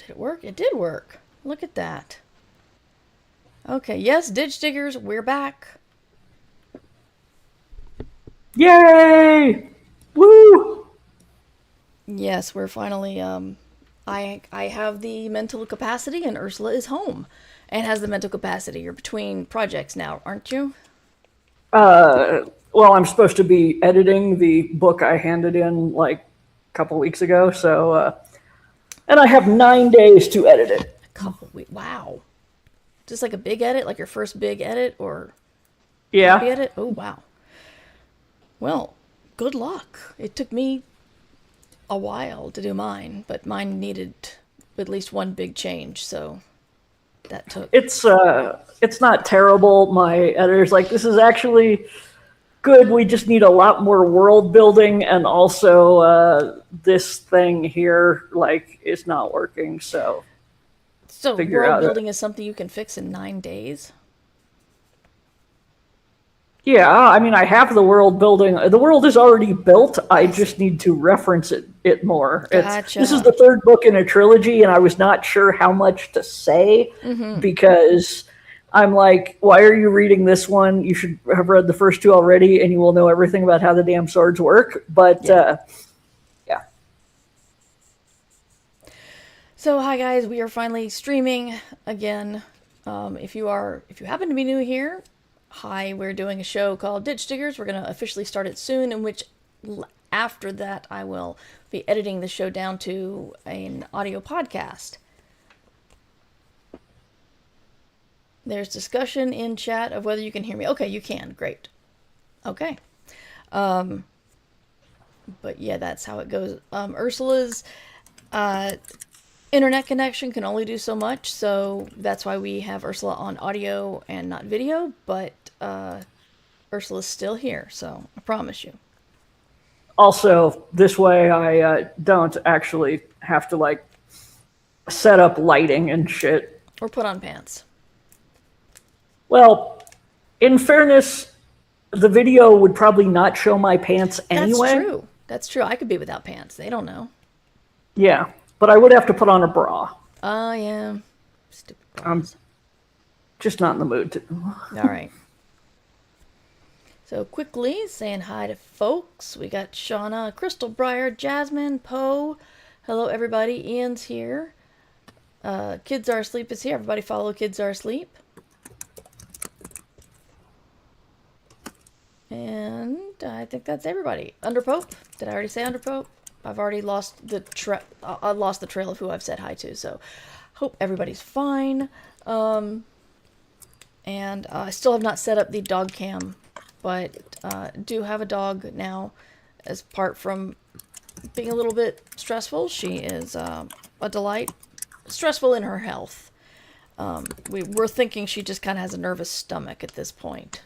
Did it work? It did work. Look at that. Okay, yes, Ditch Diggers, we're back. Yay! Woo! Yes, we're finally I have the mental capacity and Ursula is home and has the mental capacity. You're between projects now, aren't you? Well, I'm supposed to be editing the book I handed in like a couple weeks ago, and I have 9 days to edit it. A couple weeks. Wow. Just like a big edit, like your first big edit or copy Yeah, edit? Oh, wow. Well, good luck. It took me a while to do mine, but mine needed at least one big change, so that took. it's not terrible. My editor's like, this is actually good. We just need a lot more world building, and also this thing here like is not working. So So, figure world out building is something you can fix in 9 days? Yeah, I mean, I have the world building. The world is already built. I I just see. need to reference it more. This is Gotcha. the third book in a trilogy, and I was not sure how much to say because I'm like, why are you reading this one? You should have read the first two already, and you will know everything about how the damn swords work. But Yeah. yeah, So, hi guys, we are finally streaming again. If you happen to be new here, hi, we're doing a show called Ditch Diggers. We're going to officially start it soon, in which after that I will be editing the show down to an audio podcast. There's discussion in chat of whether you can hear me. Okay, you can. Great. Okay. But yeah, that's how it goes. Ursula's uh, internet connection can only do so much, so that's why we have Ursula on audio and not video, but Ursula's still here, so I promise you. also this way I don't actually have to like set up lighting and shit. Or put on pants. Well, in fairness, the video would probably not show my pants That's anyway. true. That's true. I could be without pants. They don't know. Yeah, but I would have to put on a bra. Oh, yeah. Stupid I'm bras. just not in the mood to. All right. So quickly saying hi to folks. We got Shauna, Crystal Briar, Jasmine, Poe. Hello everybody. Ian's here. Kids Are Asleep is here. Everybody follow Kids Are Asleep. And I think that's everybody. Underpope. Did I already say Underpope? I've already lost the I lost the trail of who I've said hi to. So hope everybody's fine. And I still have not set up the dog cam, but do have a dog now. As part from being a little bit stressful, she is a delight. Stressful in her health. We're thinking she just kind of has a nervous stomach at this point.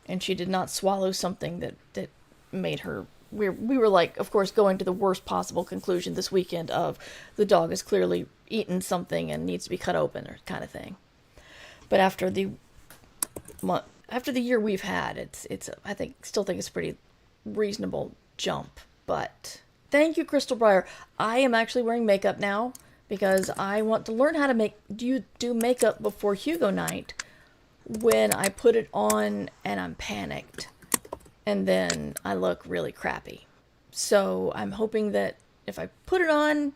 And she did not swallow something that made her. We were like, of course, going to the worst possible conclusion this weekend of the dog has clearly eaten something and needs to be cut open or kind of thing. But after the year we've had, it's I still think it's a pretty reasonable jump. But thank you, Crystal Briar. I am actually wearing makeup now because I want to learn how to do makeup before Hugo night. When I put it on and I'm panicked, and then I look really crappy. So I'm hoping that if I put it on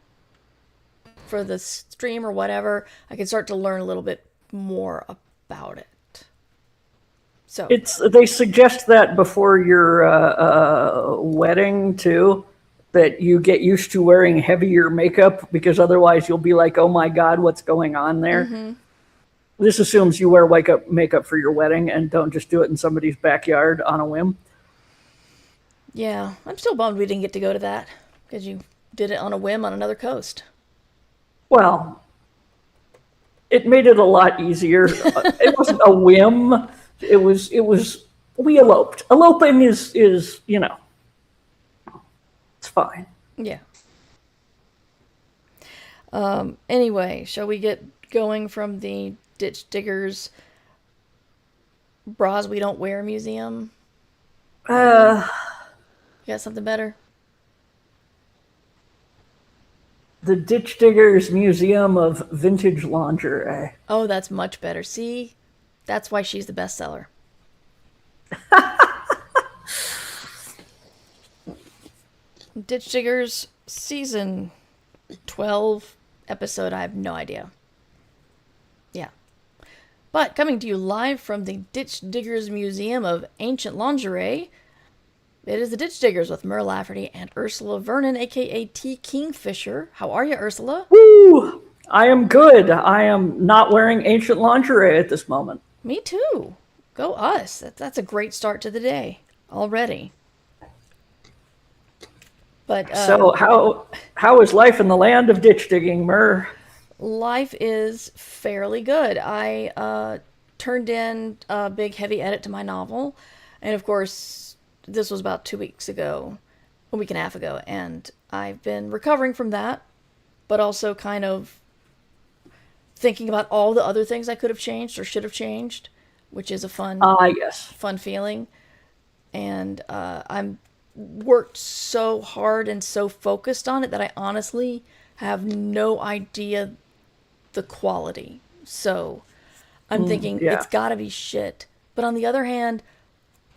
for the stream or whatever, I can start to learn a little bit more about it. So They suggest that before your wedding too, that you get used to wearing heavier makeup because otherwise you'll be like, oh my god, what's going on there? This assumes you wear makeup for your wedding and don't just do it in somebody's backyard on a whim. yeah, I'm still bummed we didn't get to go to that because you did it on a whim on another coast. Well, it made it a lot easier. It wasn't a whim. It was we eloped. Eloping is it's fine. Yeah. Anyway, shall we get going from the Ditch Diggers Bras We Don't Wear Museum? Uh, You got something better? The Ditch Diggers Museum of Vintage Lingerie. Oh, that's much better. See, that's why she's the bestseller. Ditch Diggers season 12 episode. I have no idea. Yeah. But coming to you live from the Ditch Diggers Museum of Ancient Lingerie, it is the Ditch Diggers with Mur Lafferty and Ursula Vernon, aka T. Kingfisher. How are you, Ursula? Woo! I am good. I am not wearing ancient lingerie at this moment. Me too. Go us. That's a great start to the day already. But So how is life in the land of ditch digging, Mur? life is fairly good. I turned in a big heavy edit to my novel, and of course, this was about 2 weeks ago, a week and a half ago, and I've been recovering from that, but also kind of thinking about all the other things I could have changed or should have changed, which is a Yes. fun feeling. And I'm worked so hard and so focused on it that I honestly have no idea the quality. So I'm thinking yeah. it's gotta be shit. But on the other hand,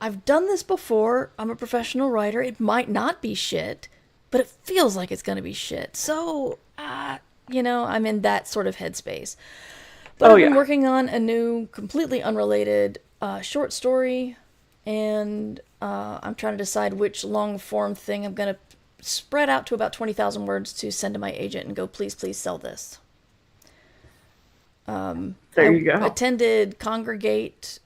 I've done this before. I'm a professional writer. It might not be shit, but it feels like it's gonna be shit. So, I'm in that sort of headspace. But I've been working on a new, completely unrelated short story, and I'm trying to decide which long form thing I'm going to spread out to about 20,000 words to send to my agent and go, please, please sell this. There you go. I attended Congregate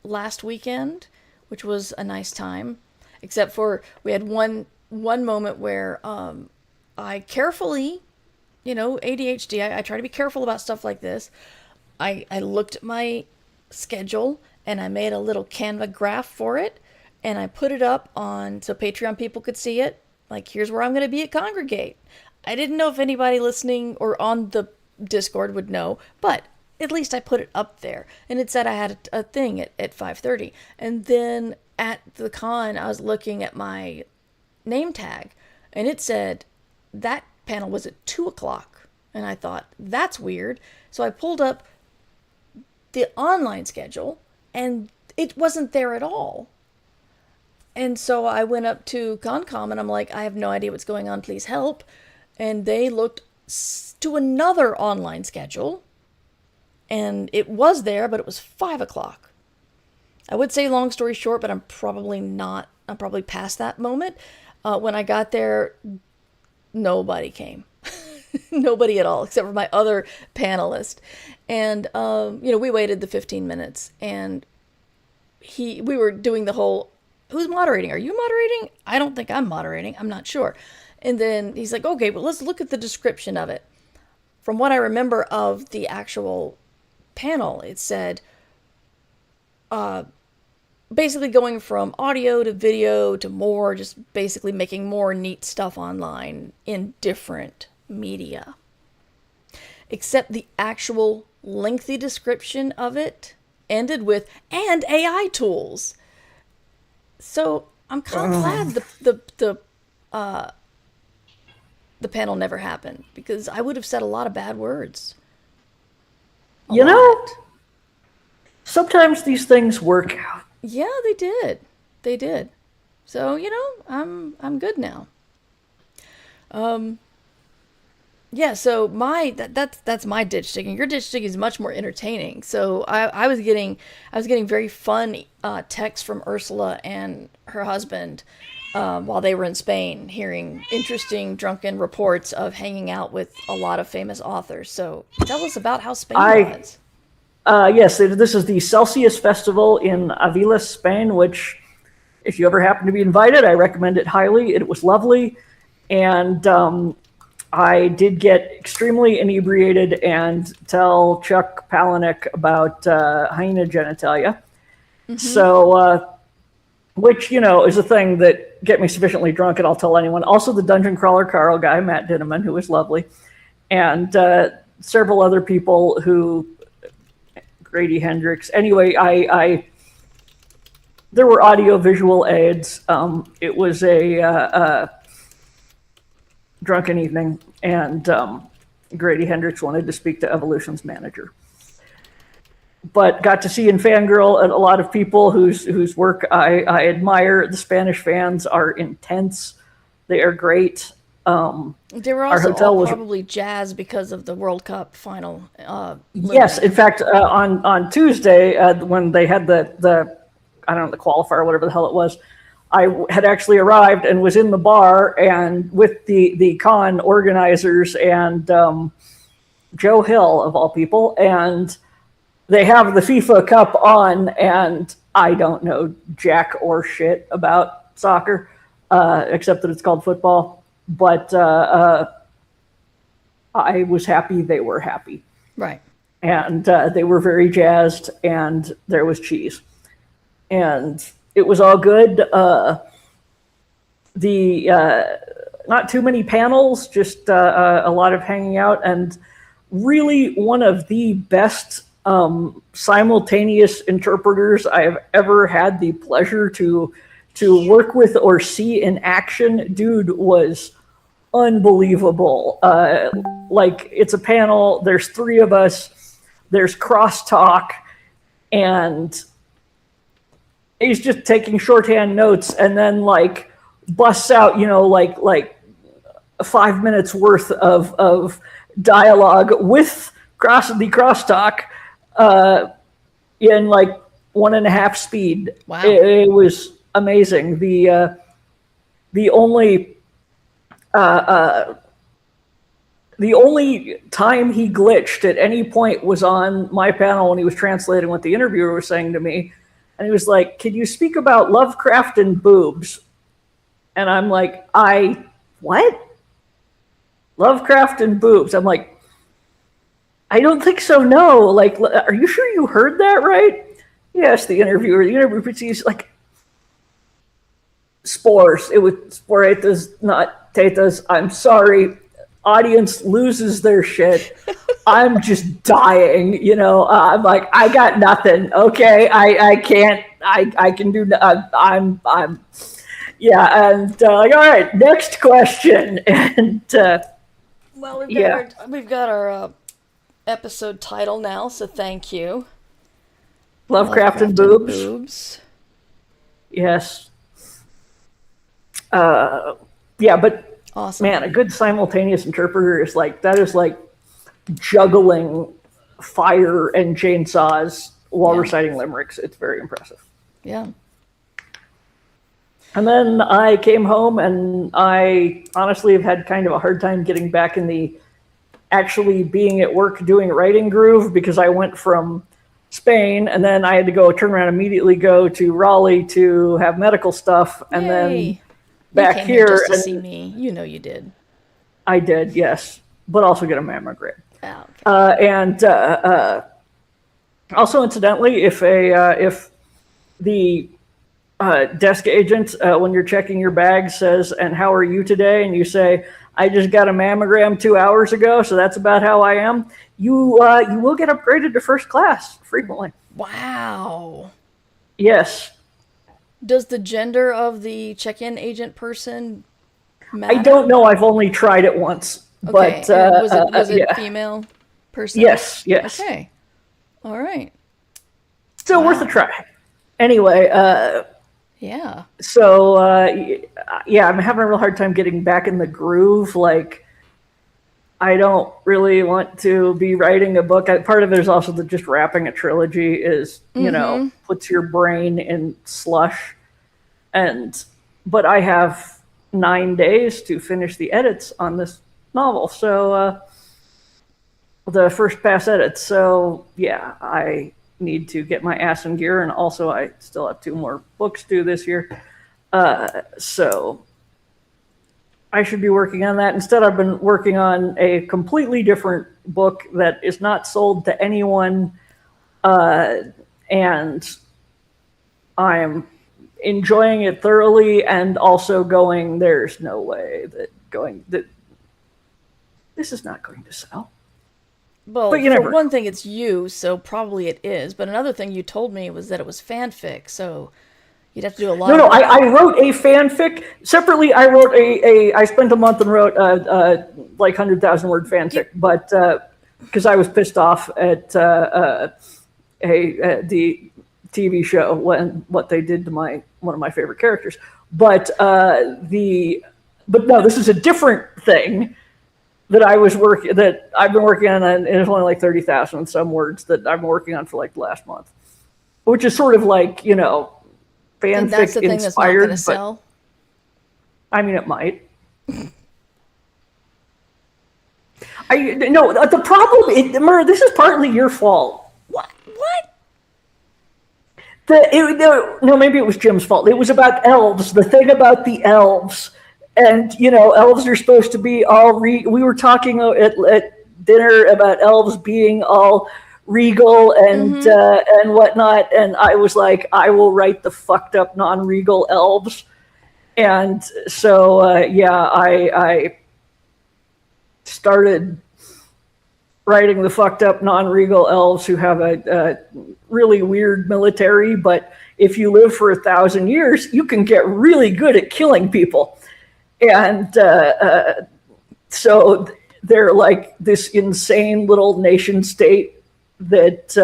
last weekend, which was a nice time, except for we had one moment where I carefully, ADHD, I try to be careful about stuff like this. I looked at my schedule and I made a little Canva graph for it, and I put it up on so Patreon people could see it. Like, here's where I'm going to be at Congregate. I didn't know if anybody listening or on the Discord would know, but at least I put it up there. And it said I had a thing at 5:30. And then at the con, I was looking at my name tag, and it said that panel was at 2 o'clock. And I thought, that's weird. So I pulled up the online schedule, and it wasn't there at all. And so I went up to Concom, and I'm like, I have no idea what's going on. Please help. And they looked to another online schedule, and it was there, but it was 5 o'clock. I would say long story short, but I'm probably not. I'm probably past that moment. When I got there, nobody came. Nobody at all, except for my other panelist. And, we waited the 15 minutes, and we were doing the whole, who's moderating? Are you moderating? I don't think I'm moderating. I'm not sure. And then he's like, okay, well, let's look at the description of it. From what I remember of the actual panel, it said, basically going from audio to video to more, just basically making more neat stuff online in different media. Except the actual lengthy description of it ended with, and AI tools. So I'm kind of glad the panel never happened, because I would have said a lot of bad words. Sometimes these things work out. Yeah, they did. They did. So, I'm good now. Yeah, so that's my ditch digging. Your ditch digging is much more entertaining. So I was getting very fun texts from Ursula and her husband while they were in Spain, hearing interesting drunken reports of hanging out with a lot of famous authors. So tell us about how Spain was. Yes, this is the Celsius Festival in Avila, Spain, which, if you ever happen to be invited, I recommend it highly. It was lovely, and I did get extremely inebriated and tell Chuck Palahniuk about hyena genitalia. Mm-hmm. So, which, is a thing that get me sufficiently drunk and I'll tell anyone. Also, the Dungeon Crawler Carl guy, Matt Dinneman, who was lovely, and several other people who... Grady Hendrix. Anyway, there were audio visual aids. It was a drunken evening, and Grady Hendrix wanted to speak to Evolution's manager. But got to see and fangirl at a lot of people whose work I admire. The Spanish fans are intense. They are great. They were Our also hotel all was probably jazzed because of the World Cup final. yes. Looming. In fact, on Tuesday when they had the I don't know, the qualifier, whatever the hell it was, I had actually arrived and was in the bar and with the con organizers and Joe Hill of all people, and they have the FIFA Cup on, and I don't know jack or shit about soccer, except that it's called football. But I was happy they were happy. Right. And they were very jazzed, and there was cheese. And it was all good. Not too many panels, just a lot of hanging out, and really one of the best simultaneous interpreters I have ever had the pleasure to work with or see in action. Dude was unbelievable. Like, it's a panel, there's three of us, there's crosstalk, and he's just taking shorthand notes and then like busts out, like 5 minutes worth of dialogue with the crosstalk in like 1.5 speed. Wow. It was amazing. The only time he glitched at any point was on my panel when he was translating what the interviewer was saying to me. And he was like, "Can you speak about Lovecraft and boobs?" And I'm like, what? Lovecraft and boobs. I'm like, I don't think so, no. Like, are you sure you heard that right? Yes, the interviewer proceeds like, spores. It was sporatas, not tetas. I'm sorry. Audience loses their shit. I'm just dying, I'm like, I got nothing. Okay, I can't. I can do. I'm. Yeah, and like, all right, next question. And Well, yeah, we've got our episode title now, so thank you. Lovecraft and boobs. Yes. Yeah, but Awesome. man, a good simultaneous interpreter is like juggling fire and chainsaws while reciting limericks. It's very impressive. Yeah. And then I came home, and I honestly have had kind of a hard time getting back in the actually being at work doing writing groove, because I went from Spain and then I had to turn around, immediately go to Raleigh to have medical stuff, and Yay. then back you came here just to and see me. You know you did. I did, yes, but also get a mammogram. Oh, okay. And also, incidentally, if the desk agent, when you're checking your bag, says, "And how are you today?" and you say, "I just got a mammogram 2 hours ago, so that's about how I am," you will get upgraded to first class frequently. Wow. Yes. Does the gender of the check-in agent person matter? I don't know. I've only tried it once. Okay. But was it yeah. female person? Yes. Okay. All right. Still worth a try. Anyway, yeah. so yeah, I'm having a real hard time getting back in the groove. Like, I don't really want to be writing a book. Part of it is also that just wrapping a trilogy is, puts your brain in slush. But I have 9 days to finish the edits on this novel. So the first pass edits. So yeah, I need to get my ass in gear, and also I still have 2 more books due this year. So I should be working on that. Instead, I've been working on a completely different book that is not sold to anyone, and I'm enjoying it thoroughly, and also going, there's no way that this is not going to sell. Well, But you for never one thing, it's you, so probably it is. But another thing you told me was that it was fanfic, so, You'd have to do a lot No, of no, work. I wrote a fanfic. Separately, I wrote I spent a month and wrote like 100,000 word fanfic, but because I was pissed off at the TV show when what they did to one of my favorite characters. But but no, this is a different thing that I've been working on, and it's only like 30,000 some words that I've been working on for like the last month, which is sort of like, And that's fanfic the thing that's not going inspired, to but sell. I mean, it might. No, the problem, Murr, this is partly your fault. What? What? No, maybe it was Jim's fault. It was about elves. The thing about the elves, and elves are supposed to be all. We were talking at dinner about elves being all regal and whatnot, and I was like, I will write the fucked up non-regal elves, and so yeah, I started writing the fucked up non-regal elves who have a really weird military, but if you live for 1,000 years, you can get really good at killing people. And so they're like this insane little nation state that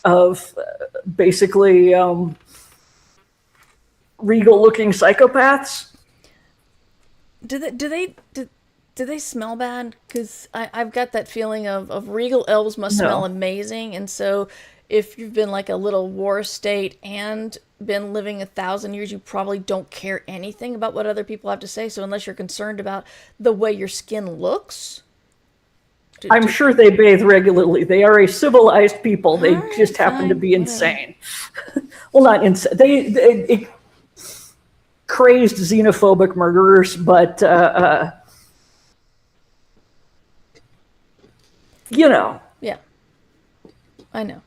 of basically regal-looking psychopaths. Do they smell bad? Because I've got that feeling of regal elves must smell amazing, and so if you've been like a little war state and been living 1,000 years, you probably don't care anything about what other people have to say. So unless you're concerned about the way your skin looks, I'm sure they bathe regularly. They are a civilized people. They just happen to be insane. Well, not insane. They crazed xenophobic murderers, but yeah, I know.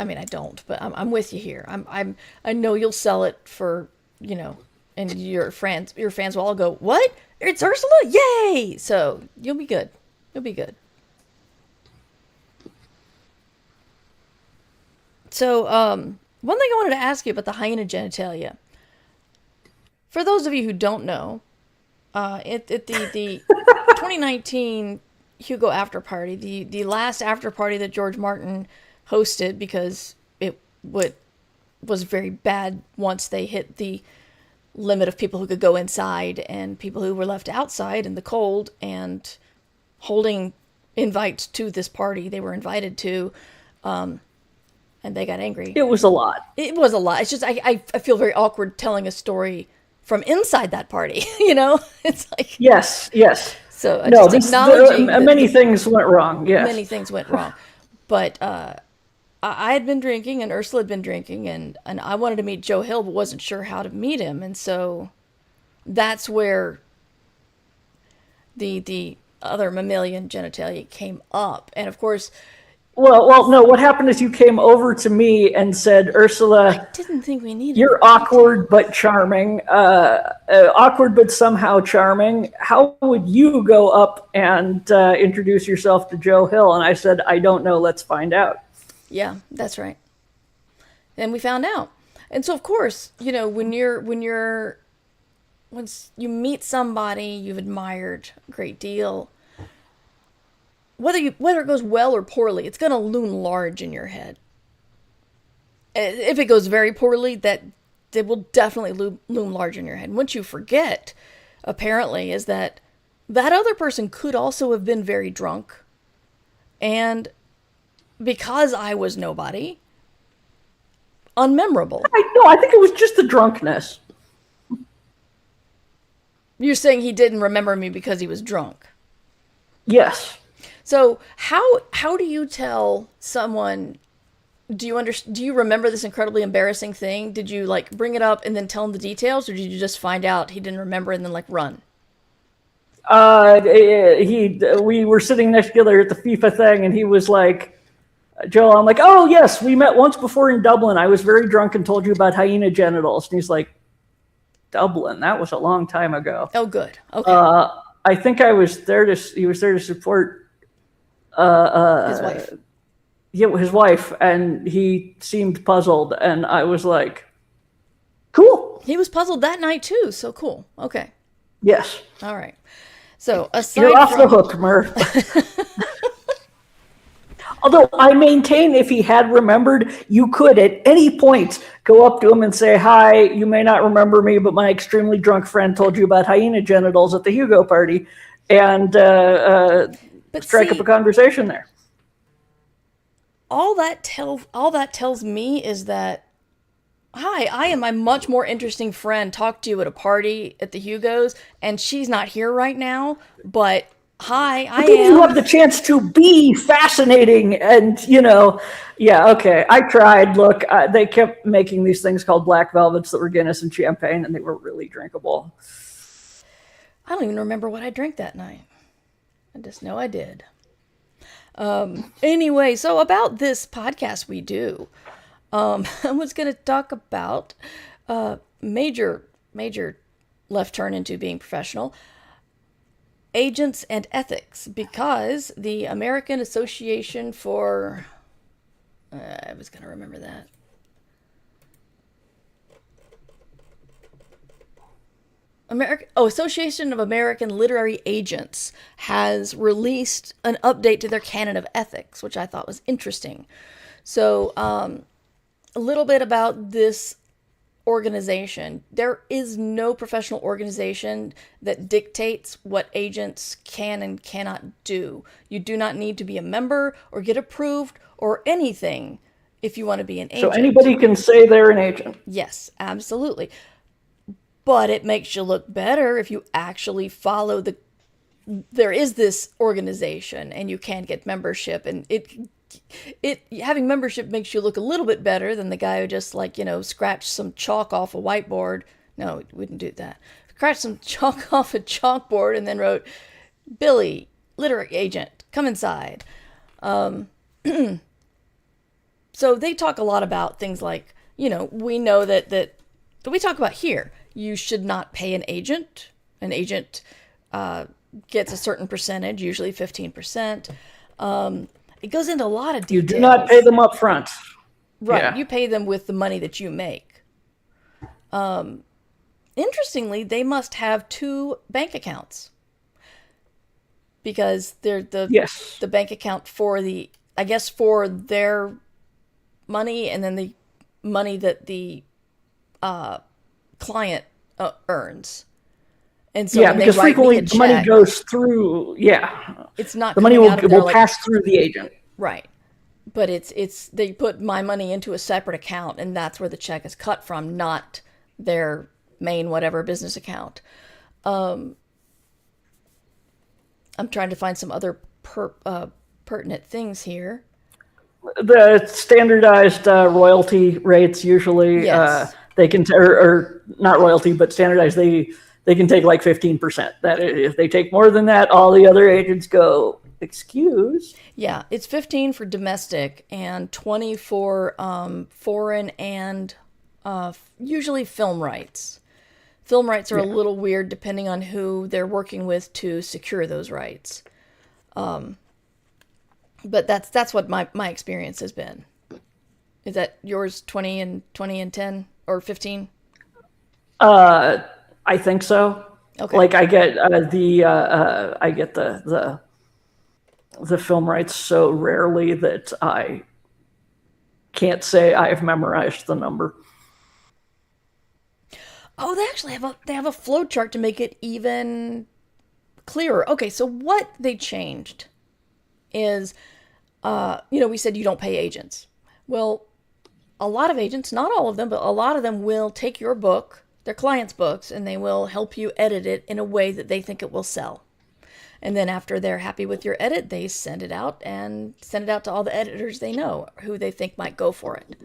I mean, I don't, but I'm with you here. I know you'll sell it for, and your fans will all go, "What? It's Ursula! Yay!" So you'll be good. You'll be good. So, one thing I wanted to ask you about the hyena genitalia. For those of you who don't know, at the 2019 Hugo after party, the last after party that George Martin hosted, because it was very bad once they hit the limit of people who could go inside and people who were left outside in the cold, and holding invites to this party they were invited to, and they got angry. It was a lot. It was a lot. It's just I feel very awkward telling a story from inside that party. It's like yes. So No, just acknowledging many things went wrong. Yes, many things went wrong, but I had been drinking and Ursula had been drinking, and I wanted to meet Joe Hill, but wasn't sure how to meet him, and so that's where the other mammalian genitalia came up, and of course. Well, no. What happened is you came over to me and said, "Ursula, I didn't think we needed. You're awkward but charming. Awkward but somehow charming. How would you go up and introduce yourself to Joe Hill?" And I said, "I don't know. Let's find out." Yeah, that's right. And we found out. And so, of course, when you meet somebody you've admired a great deal, whether it goes well or poorly, it's going to loom large in your head. If it goes very poorly, that it will definitely loom large in your head. And what you forget, apparently, is that other person could also have been very drunk. And because I was nobody, unmemorable. I think it was just the drunkenness. You're saying he didn't remember me because he was drunk. Yes. So how do you tell someone? Do you remember this incredibly embarrassing thing? Did you like bring it up and then tell him the details, or did you just find out he didn't remember and then like run? We were sitting next together at the FIFA thing, and he was like, "Joel," I'm like, "Oh yes, we met once before in Dublin. I was very drunk and told you about hyena genitals." And he's like, "Dublin? That was a long time ago." Oh, good. Okay. I think he was there to support his wife. yeah, his wife, and he seemed puzzled, and I was like, cool. He was puzzled that night too, so cool. Okay. Yes. All right. So You're aside off the from hook, Murph. Although I maintain if he had remembered, you could at any point go up to him and say, hi, you may not remember me, but my extremely drunk friend told you about hyena genitals at the Hugo party, and but strike up see, a conversation there. all that tells me is that hi, I am my much more interesting friend talked to you at a party at the Hugos, and she's not here right now, but hi, I But then you am. have the chance to be fascinating, and yeah, okay. I tried. Look, they kept making these things called black velvets that were Guinness and champagne, and they were really drinkable. I don't even remember what I drank that night. I just know I did. Anyway, so about this podcast we do, I was going to talk about major left turn into being professional agents and ethics, because the American Association for I was going to remember that. Association of American Literary Agents has released an update to their canon of ethics, which I thought was interesting. So, a little bit about this organization. There is no professional organization that dictates what agents can and cannot do. You do not need to be a member or get approved or anything if you want to be an agent. So anybody can say they're an agent. Yes, absolutely. But it makes you look better if you actually follow there is this organization and you can get membership, and it having membership makes you look a little bit better than the guy who just scratched some chalk off a whiteboard. No, we wouldn't do that. Scratched some chalk off a chalkboard and then wrote, Billy, literary agent, come inside. So they talk a lot about things like, we know that we talk about here. You should not pay an agent. An agent gets a certain percentage, usually 15%. It goes into a lot of details. You do not pay them up front. Right. Yeah. You pay them with the money that you make. Interestingly, they must have 2 bank accounts, because they're the bank account for for their money, and then the money that the client earns. And so because frequently the money goes through. Yeah, it's not the money will pass through the agent. Right, but it's they put my money into a separate account, and that's where the check is cut from, not their main whatever business account. I'm trying to find some other pertinent things here. The standardized royalty rates usually. Yes. They can, or not royalty, but standardized. They can take like 15%. That if they take more than that, all the other agents go, excuse. Yeah, it's 15 for domestic and 20 for foreign and usually film rights. Film rights are a little weird depending on who they're working with to secure those rights. But that's what my experience has been. Is that yours? 20 and 10 or 15? I think so. Okay. Like I get I get the film rights so rarely that I can't say I've memorized the number. Oh, they actually have a flow chart to make it even clearer. Okay, so what they changed is, we said you don't pay agents. Well, a lot of agents, not all of them, but a lot of them will take your book, their clients' books, and they will help you edit it in a way that they think it will sell. And then after they're happy with your edit, they send it out to all the editors they know who they think might go for it.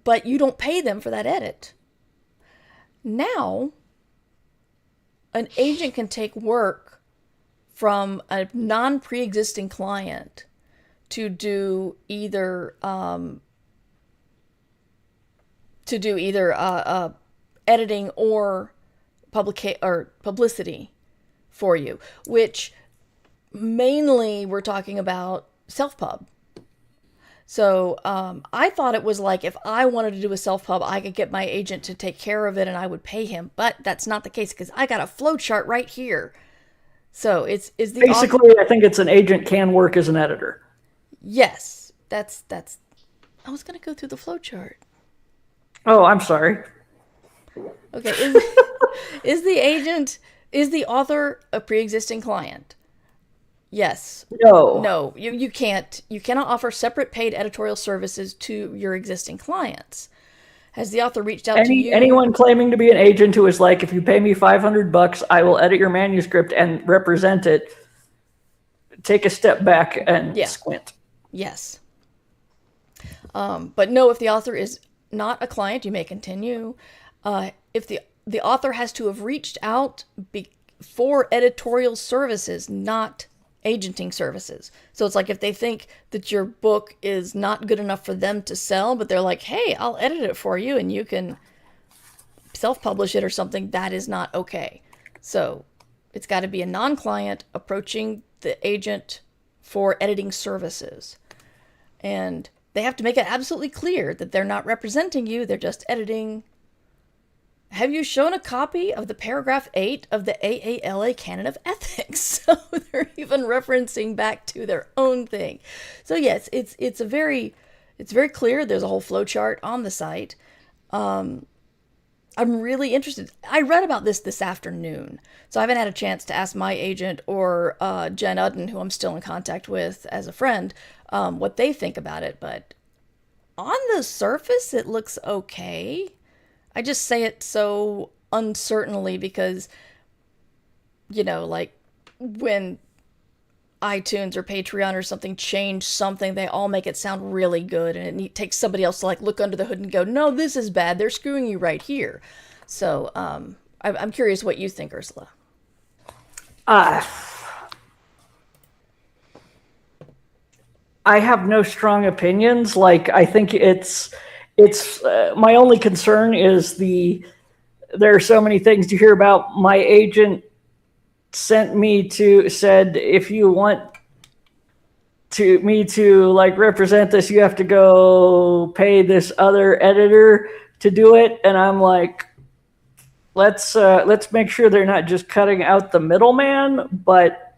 But you don't pay them for that edit. Now, an agent can take work from a non-pre-existing client to do either editing or publicity for you, which mainly we're talking about self-pub. So I thought it was like if I wanted to do a self-pub, I could get my agent to take care of it and I would pay him. But that's not the case because I got a flow chart right here. So is the author. Basically, I think it's an agent can work as an editor. Yes, that's. I was gonna go through the flow chart. Oh, I'm sorry. Okay, is the author a pre-existing client? Yes. No. No, you cannot offer separate paid editorial services to your existing clients. Has the author reached out to you? Anyone claiming to be an agent who is like, if you pay me $500, I will edit your manuscript and represent it. Take a step back and squint. Yes. But no, if the author is not a client, you may continue. If the author has to have reached out for editorial services, not agenting services. So it's like if they think that your book is not good enough for them to sell, but they're like, hey, I'll edit it for you and you can self-publish it or something, that is not okay. So it's got to be a non-client approaching the agent for editing services. And they have to make it absolutely clear that they're not representing you, they're just editing. Have you shown a copy of the paragraph 8 of the AALA Canon of Ethics? So they're even referencing back to their own thing. So yes, it's very clear. There's a whole flow chart on the site. I'm really interested. I read about this afternoon, so I haven't had a chance to ask my agent or Jen Udden, who I'm still in contact with as a friend, what they think about it. But on the surface, it looks okay. I just say it so uncertainly because, like when iTunes or Patreon or something change something, they all make it sound really good, and it takes somebody else to like look under the hood and go, no, this is bad. They're screwing you right here. So I'm curious what you think, Ursula. I have no strong opinions. Like, I think it's my only concern is there are so many things to hear about. My agent said if you want me to like represent this, you have to go pay this other editor to do it. And I'm like, let's make sure they're not just cutting out the middleman. But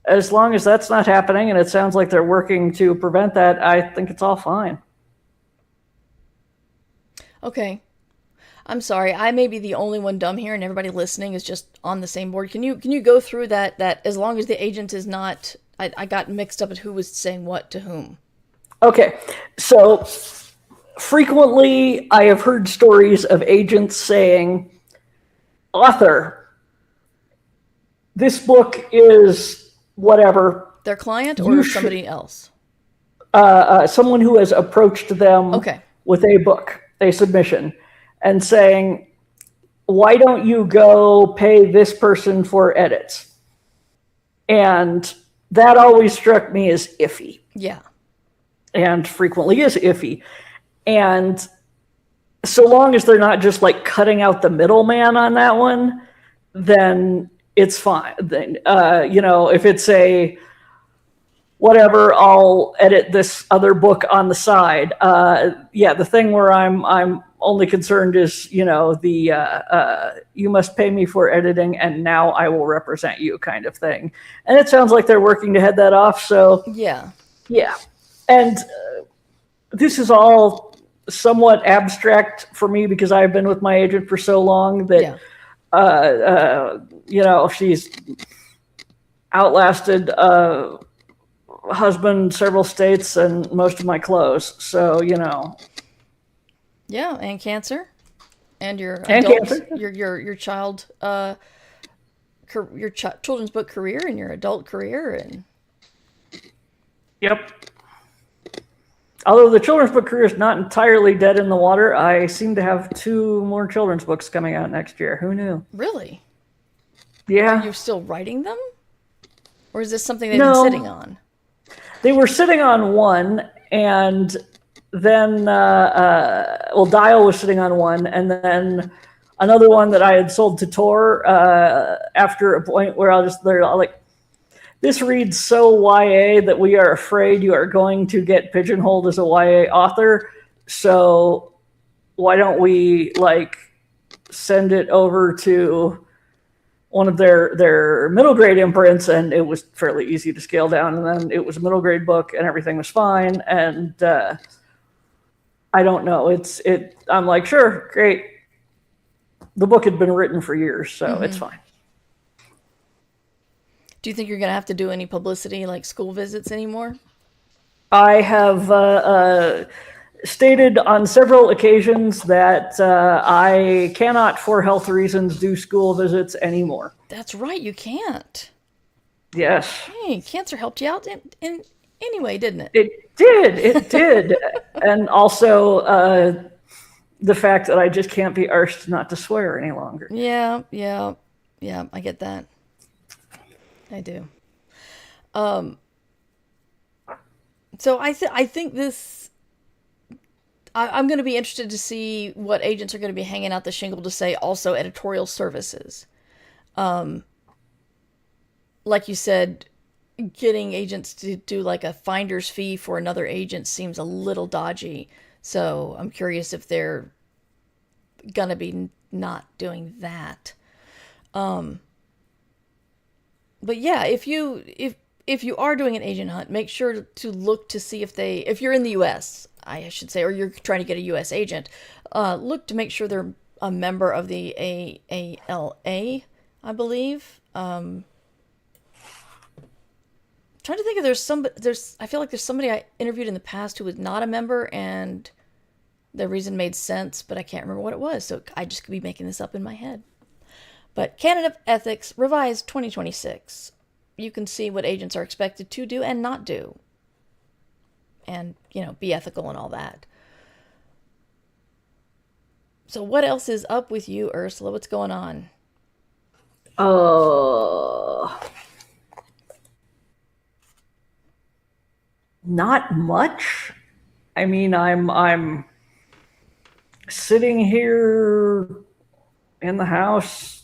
as long as that's not happening, and it sounds like they're working to prevent that, I think it's all fine. Okay. I'm sorry. I may be the only one dumb here, and everybody listening is just on the same board. Can you go through that as long as the agent is not? I got mixed up at who was saying what to whom. Okay, so frequently I have heard stories of agents saying, "Author, this book is whatever." Their client or somebody else? Someone who has approached them with a book, a submission, and saying, why don't you go pay this person for edits? And that always struck me as iffy. Yeah. And frequently is iffy. And so long as they're not just like cutting out the middleman on that one, then it's fine. Then, if it's a whatever, I'll edit this other book on the side. The thing where I'm only concerned is, you must pay me for editing and now I will represent you kind of thing. And it sounds like they're working to head that off. So yeah. And this is all somewhat abstract for me because I've been with my agent for so long that, she's outlasted husband, several states, and most of my clothes. So, Yeah, and cancer, and your your child, your children's book career and your adult career, and Yep. Although the children's book career is not entirely dead in the water, I seem to have 2 more children's books coming out next year. Who knew? Really? Yeah. Are you still writing them, or is this something they've been sitting on? They were sitting on one, and then Dial was sitting on one, and then another one that I had sold to Tor after a point where this reads so YA that we are afraid you are going to get pigeonholed as a YA author. So why don't we like send it over to one of their middle grade imprints, and it was fairly easy to scale down, and then it was a middle grade book and everything was fine. And I don't know, I'm like, sure, great. The book had been written for years, so it's fine. Do you think you're going to have to do any publicity like school visits anymore? I have stated on several occasions that I cannot, for health reasons, do school visits anymore. That's right, you can't. Yes. Hey, cancer helped you out in anyway, didn't it? It did. And also the fact that I just can't be arsed not to swear any longer. Yeah, I get that. I do. So I think this. I'm going to be interested to see what agents are going to be hanging out the shingle to say. Also, editorial services. Like you said, getting agents to do like a finder's fee for another agent seems a little dodgy. So I'm curious if they're going to be not doing that. But yeah, if you are doing an agent hunt, make sure to look to see if you're in the U.S., I should say, or you're trying to get a U.S. agent, look to make sure they're a member of the AALA, I believe. Trying to think if I feel like there's somebody I interviewed in the past who was not a member and their reason made sense, but I can't remember what it was, so I just could be making this up in my head. But Canon of Ethics, revised 2026. You can see what agents are expected to do and not do. And, be ethical and all that. So what else is up with you, Ursula? What's going on? Not much. I mean, I'm sitting here in the house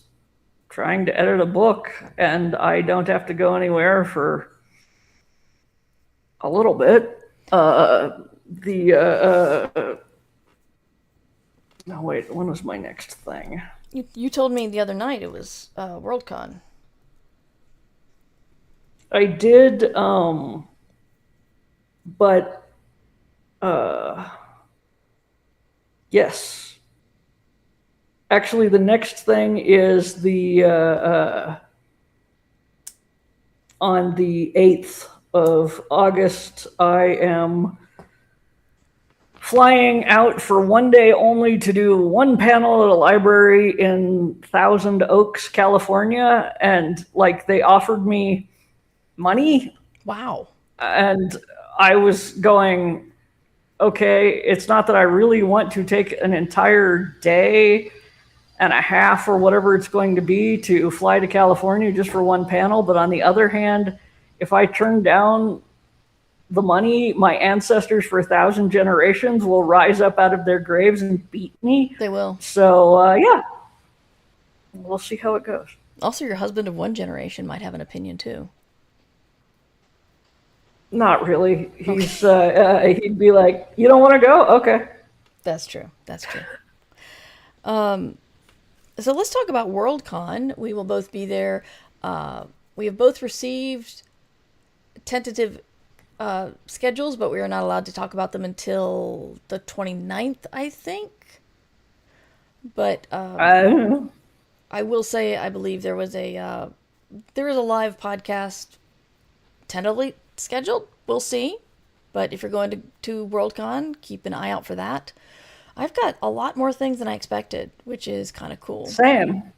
trying to edit a book, and I don't have to go anywhere for a little bit. No, wait, when was my next thing? You told me the other night it was Worldcon. I did, but yes. Actually, the next thing is on the 8th of August, I am flying out for one day only to do one panel at a library in Thousand Oaks, California. And they offered me money. Wow. And I was going, okay, it's not that I really want to take an entire day and a half or whatever it's going to be to fly to California just for one panel. But on the other hand, if I turn down the money, my ancestors for 1,000 generations will rise up out of their graves and beat me. They will. So, yeah, we'll see how it goes. Also, your husband of one generation might have an opinion too. Not really. He's he'd be like, "You don't want to go? Okay." That's true. So let's talk about Worldcon. We will both be there. We have both received tentative schedules, but we are not allowed to talk about them until the 29th, I think. But I will say, I believe there is a live podcast tentatively scheduled. We'll see. But if you're going to Worldcon, keep an eye out for that. I've got a lot more things than I expected, which is kind of cool. Same.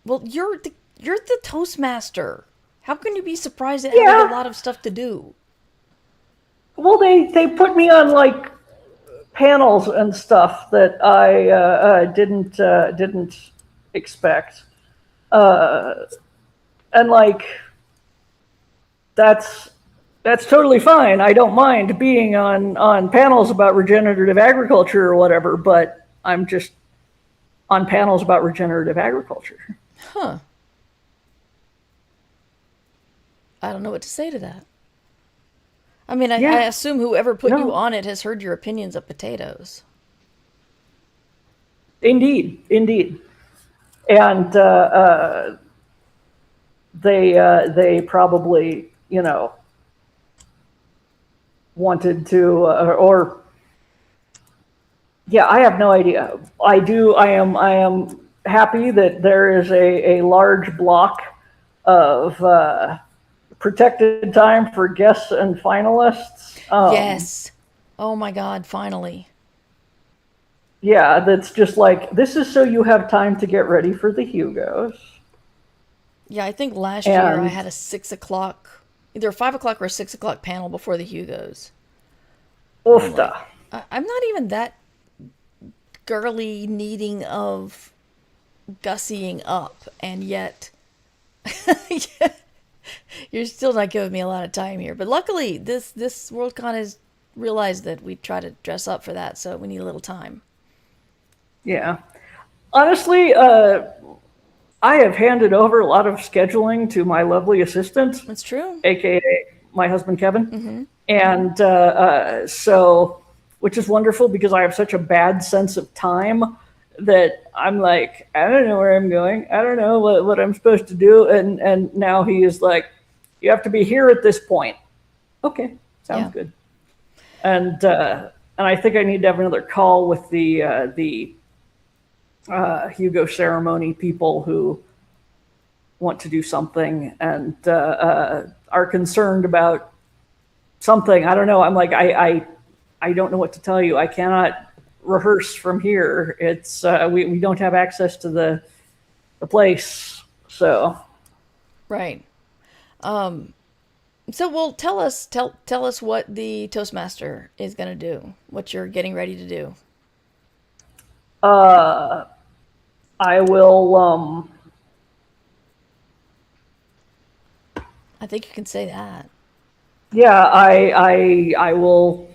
Well, you're the Toastmaster. How can you be surprised at having a lot of stuff to do? Well, they put me on panels and stuff that I didn't expect, and that's totally fine. I don't mind being on panels about regenerative agriculture or whatever, but I'm just on panels about regenerative agriculture. Huh. I don't know what to say to that. I mean, I Yeah, assume whoever put you no, on it has heard your opinions of potatoes. indeed, indeed. And they probably, wanted to, or yeah, I have no idea. I am happy that there is a large block of protected time for guests and finalists. Yes. Oh my God, finally. Yeah, that's just like, this is so you have time to get ready for the Hugos. Yeah, I think last year I And had a 6 o'clock, either a 5 o'clock or a 6 o'clock panel before the Hugos. And I'm oofta. like, I'm not even that girly needing of gussying up, and yet you're still not giving me a lot of time here. But luckily, this Worldcon has realized that we try to dress up for that, so we need a little time. Yeah. Honestly, I have handed over a lot of scheduling to my lovely assistant, That's true. aka my husband Kevin, and so, which is wonderful because I have such a bad sense of time that I'm like, I don't know where I'm going, I don't know what I'm supposed to do, and now he is like, you have to be here at this point. Okay, sounds Yeah. good. And I think I need to have another call with the Hugo ceremony people who want to do something and are concerned about something. I don't know. I'm like, I don't know what to tell you. I cannot rehearse from here. It's we don't have access to the place. So Right. So, well, tell us what the Toastmaster is going to do. What you're getting ready to do. I will. I think you can say that. Yeah, I will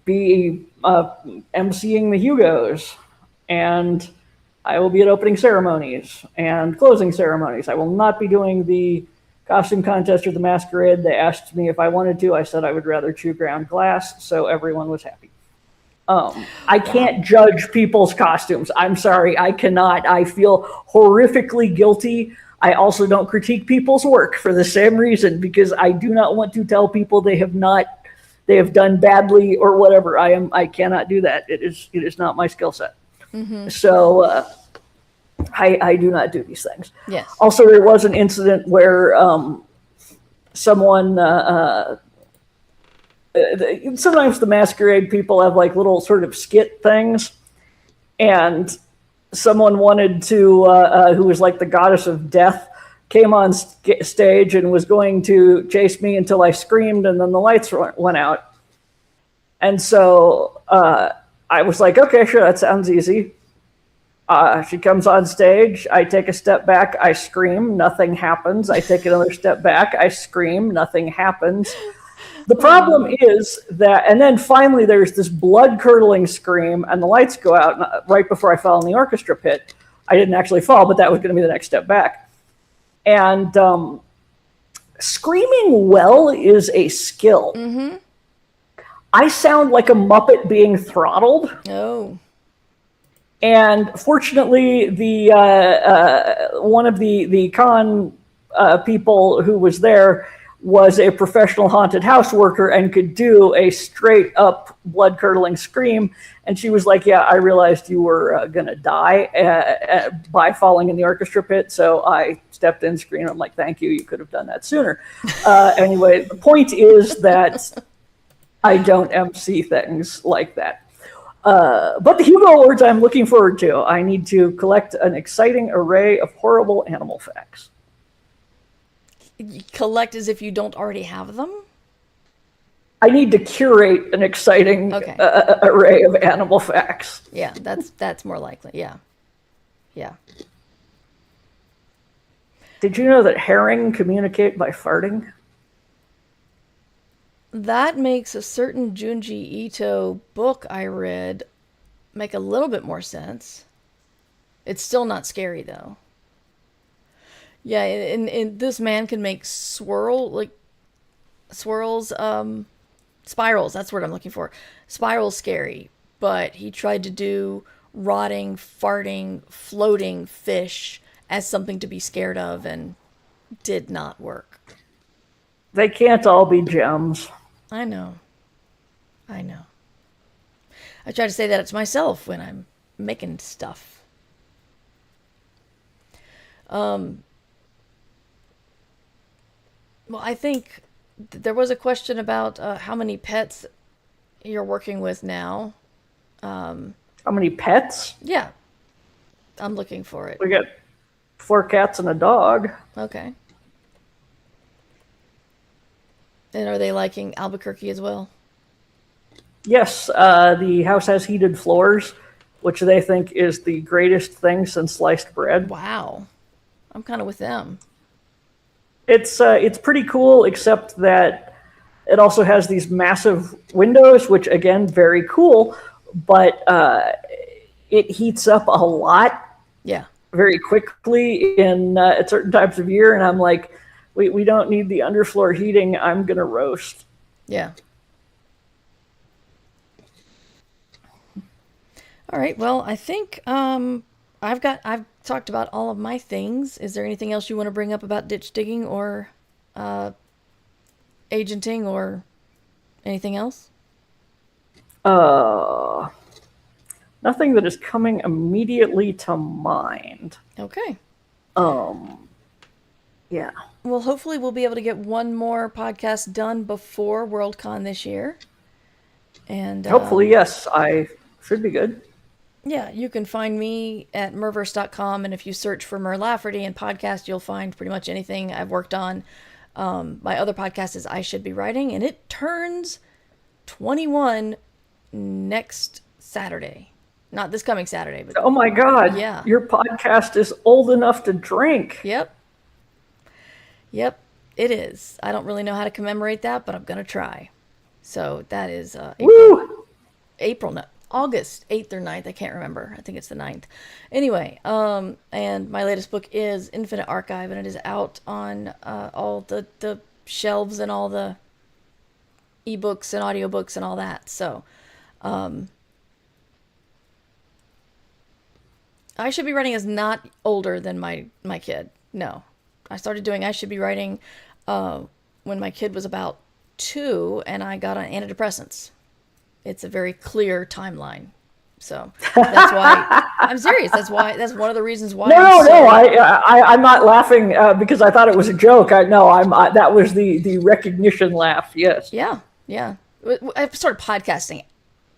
be emceeing the Hugos, and I will be at opening ceremonies and closing ceremonies. I will not be doing the costume contest or the masquerade. They asked me if I wanted to. I said I would rather chew ground glass, so everyone was happy. I Wow. can't judge people's costumes. I'm sorry, I cannot. I feel horrifically guilty. I also don't critique people's work for the same reason because I do not want to tell people they have done badly or whatever. I cannot do that. It is not my skill set. So I do not do these things. Yes. Also, there was an incident where someone sometimes the masquerade people have like little sort of skit things, and someone wanted to who was like the goddess of death came on stage and was going to chase me until I screamed and then the lights went out. And so I was like, okay, sure, that sounds easy. She comes on stage, I take a step back, I scream, nothing happens. I take another step back, I scream, nothing happens. The problem is that, and then finally there's this blood curdling scream, and the lights go out right before I fell in the orchestra pit. I didn't actually fall, but that was going to be the next step back. And screaming well is a skill. I sound like a Muppet being throttled. Oh. And fortunately, the one of the con people who was there was a professional haunted house worker and could do a straight up blood curdling scream. And she was like, yeah, I realized you were going to die by falling in the orchestra pit. So I stepped in, screamed. I'm like, thank you. You could have done that sooner. Anyway, the point is that I don't MC things like that. But the Hugo Awards I'm looking forward to. I need to collect an exciting array of horrible animal facts. You collect as if you don't already have them? I need to curate an exciting Okay. array of animal facts. Yeah, that's more likely. Yeah. Yeah. Did you know that herring communicate by farting? That makes a certain Junji Ito book I read make a little bit more sense. It's still not scary though. Yeah, and this man can make swirl like Swirls, spirals, that's what I'm looking for. Spiral's scary, but he tried to do rotting, farting, floating fish as something to be scared of and did not work. They can't all be gems. I know. I know. I try to say that to myself when I'm making stuff. Well, I think there was a question about how many pets you're working with now. How many pets? Yeah, I'm looking for it. We got 4 cats and a dog. Okay. And are they liking Albuquerque as well? Yes, the house has heated floors, which they think is the greatest thing since sliced bread. Wow. I'm kind of with them. It's pretty cool, except that it also has these massive windows, which again, very cool, but it heats up a lot Yeah. very quickly in at certain times of year, and I'm like, we don't need the underfloor heating. I'm gonna roast. Yeah. All right. Well, I think I've talked about all of my things. Is there anything else you want to bring up about ditch digging or agenting or anything else? Nothing that is coming immediately to mind. Okay. Yeah. Well, hopefully we'll be able to get one more podcast done before Worldcon this year. And Hopefully, yes. I should be good. yeah, you can find me at merverse.com, and if you search for Mer Lafferty and podcast, you'll find pretty much anything I've worked on. My other podcast is I Should Be Writing, and it turns 21 next Saturday. Not this coming Saturday, but Oh my God. Yeah. Your podcast is old enough to drink. Yep. Yep, it is. I don't really know how to commemorate that, but I'm going to try. So that is April, no, August 8th or 9th. I can't remember. I think it's the 9th. Anyway, and my latest book is Infinite Archive, and it is out on all the shelves and all the ebooks and audiobooks and all that. So I Should Be Writing is not older than my kid. No. I started doing I Should Be Writing when my kid was about 2, and I got on antidepressants. It's a very clear timeline. So that's why I'm serious. That's one of the reasons why. I'm not laughing because I thought it was a joke. That was the recognition laugh. Yes. Yeah. I started podcasting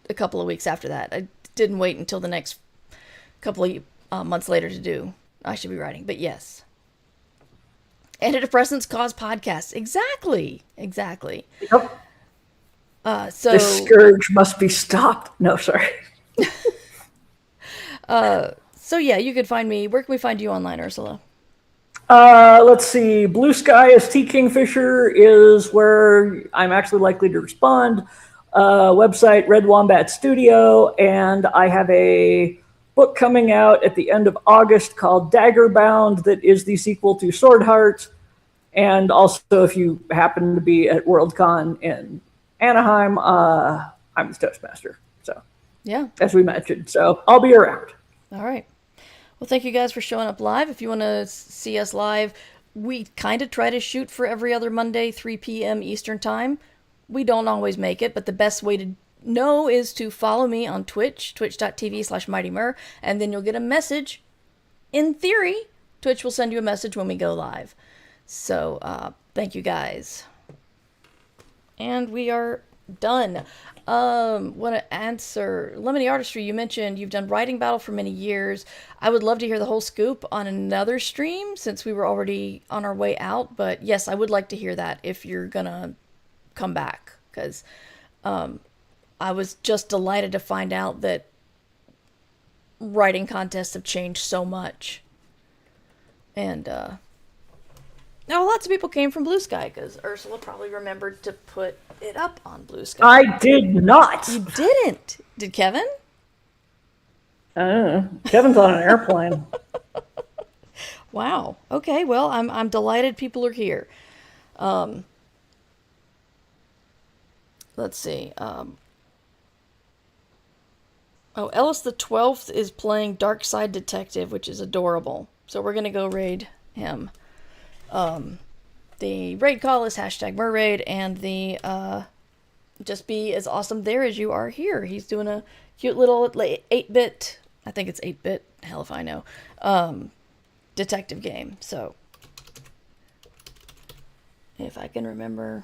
a couple of weeks after that. I didn't wait until the next couple of months later to do I Should Be Writing. But yes. Antidepressants cause podcasts. Exactly. Yep. So This scourge must be stopped. No, sorry. So yeah, you could find me. Where can we find you online, Ursula? Let's see. Blue Sky as T Kingfisher is where I'm actually likely to respond. Website Red Wombat Studio, and I have a book coming out at the end of August called Daggerbound that is the sequel to Sword Heart. And also, if you happen to be at Worldcon in Anaheim, I'm the Toastmaster. So, Yeah. as we mentioned, so I'll be around. All right. Well, thank you guys for showing up live. If you want to see us live, we kind of try to shoot for every other Monday, 3 p.m. Eastern Time. We don't always make it, but the best way to know is to follow me on Twitch, twitch.tv/MightyMer, and then you'll get a message. In theory, Twitch will send you a message when we go live. So, thank you guys. And we are done. Want to answer Lemony Artistry. You mentioned you've done Writing Battle for many years. I would love to hear the whole scoop on another stream since we were already on our way out. But yes, I would like to hear that if you're gonna come back, because I was just delighted to find out that writing contests have changed so much. And now lots of people came from Blue Sky because Ursula probably remembered to put it up on Blue Sky. I did not. You didn't. Did Kevin? Kevin's on an airplane. Wow. Okay. Well, I'm delighted people are here. let's see. Oh, Ellis the 12th is playing Dark Side Detective, which is adorable. So we're gonna go raid him. The raid call is #merraid, and the just be as awesome there as you are here. He's doing a cute little 8-bit, I think it's 8-bit, hell if I know, detective game. So if I can remember.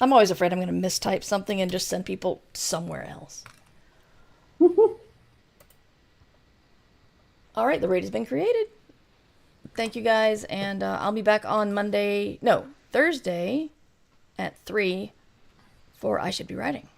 I'm always afraid I'm going to mistype something and just send people somewhere else. All right, the raid has been created. Thank you guys, and I'll be back on Thursday at 3 for I Should Be Writing.